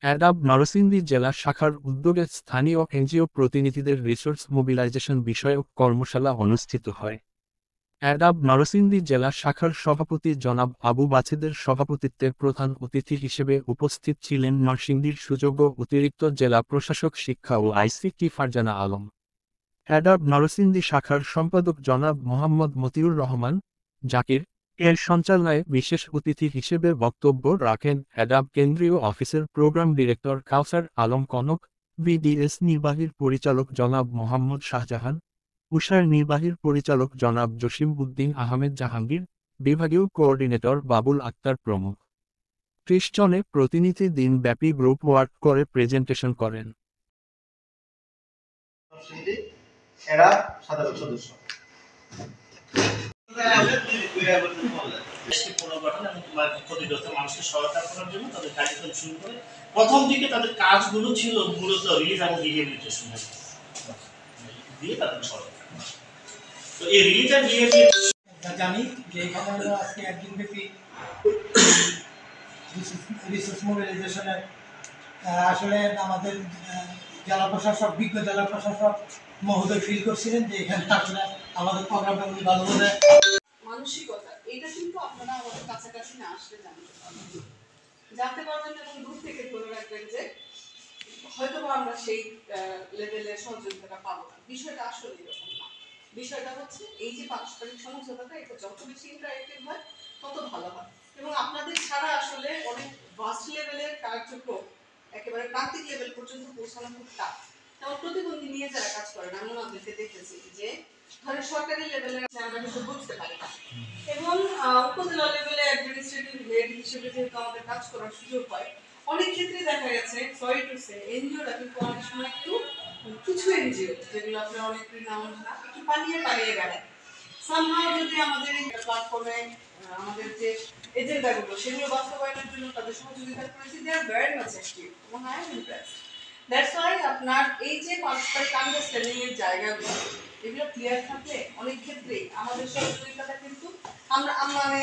অ্যাডাব নরসিংদী জেলা শাখার উদ্যোগে স্থানীয় এনজিও প্রতিনিধিদের রিসোর্স মোবিলাইজেশন বিষয়ক কর্মশালা অনুষ্ঠিত হয়। অ্যাডাব নরসিংদী জেলা শাখার সভাপতি জনাব আবু বাছেদের সভাপতিত্বে প্রধান অতিথি হিসেবে উপস্থিত ছিলেন নরসিংদীর সুযোগ্য অতিরিক্ত জেলা প্রশাসক শিক্ষা ও আইসিটি ফারজানা আলম। অ্যাডাব নরসিংদী শাখার সম্পাদক জনাব মোহাম্মদ মতিউর রহমান জাকির এর সঞ্চালনায় বিশেষ অতিথি হিসেবে বক্তব্য রাখেন অ্যাডাব কেন্দ্রীয় অফিসের প্রোগ্রাম ডিরেক্টর কাউসার আলম কনক, বিডিএস নির্বাহীর পরিচালক জনাব মোহাম্মদ শাহজাহান, উষার নির্বাহীর পরিচালক জনাব জসিম উদ্দিন আহমেদ জাহাঙ্গীর, বিভাগীয় কোঅর্ডিনেটর বাবুল আক্তার প্রমুখ। ৩০ জনে প্রতিনিধি দিনব্যাপী গ্রুপ ওয়ার্ক করে প্রেজেন্টেশন করেন। এরা সাধারণ সদস্য মানুষকে সহায়তা করার জন্য তাদের কার্যক্রম শুরু করে। প্রথম দিকে তাদের কাজগুলো ছিল মূলত রিলিজ এবং রিহেবিলিটেশন দিয়ে তাদের সহায়তা। তো এই রিলিজ আর রিহেবিলিটেশন জানি যে এখানে আমরা আজকে একদিন ব্যাপী রিসোর্স মোবিলাইজেশনের আসলে আমাদের জেলা প্রশাসক বিজ্ঞ জেলা প্রশাসক মহোদয় ফিল করছিলেন যে এখানে আসলে আমাদের প্রোগ্রামটা উনি ভালোভাবে মানসিকতা এটা কিন্তু আপনারা আমাদের কাছাকাছি না আসলে জানতে পারবেন এবং দূর থেকে ধরে রাখবেন যে হয়তো আমরা সেই লেভেলের সহযোগিতাটা পাবো না। বিষয়টা আসলে এরকম না। বিষয়টা হচ্ছে এই যে পারস্পরিক সমঝোতাটা এটা যত বেশি ইন্টারেক্টিভ হয় তত ভালো হয় এবং আপনাদের ছাড়া আসলে অনেক ভাস্ট লেভেলের কার্যক্রম একেবারে প্রান্তিক লেভেল পর্যন্ত পৌঁছানো খুব টাফ। যেমন প্রতিবন্ধী নিয়ে যারা কাজ করেন আমি ওনাদেরকে দেখেছি যে ধরেন সরকারি লেভেলে আমরা কিন্তু বুঝতে পারি না এবং উপজেলা লেভেলে অ্যাডমিনিস্ট্রেটিভ হেড হিসেবে যেহেতু আমাদের কাজ করার সুযোগ হয় অনেক ক্ষেত্রে দেখা গেছে সরি টু সে এনজিওরা কিন্তু অনেক সময় একটু কিছু এনজিও যেগুলো আপনার অনেক নাম না একটু পালিয়ে বেড়ায়। সামহাও যদি আমাদের এই প্ল্যাটফর্মে আমাদের যে এজেন্ডাগুলো সেগুলো বাস্তবায়নের জন্য তাদের সহযোগিতা করেছি দে আর ভেরি মাচ অ্যাক্টিভ এবং I am impressed. That's why আপনার এই যে পারস্পরিক আন্ডারস্ট্যান্ডিং এর জায়গাগুলো এগুলো ক্লিয়ার থাকলে অনেক ক্ষেত্রেই আমাদের সহযোগিতাটা কিন্তু আমরা মানে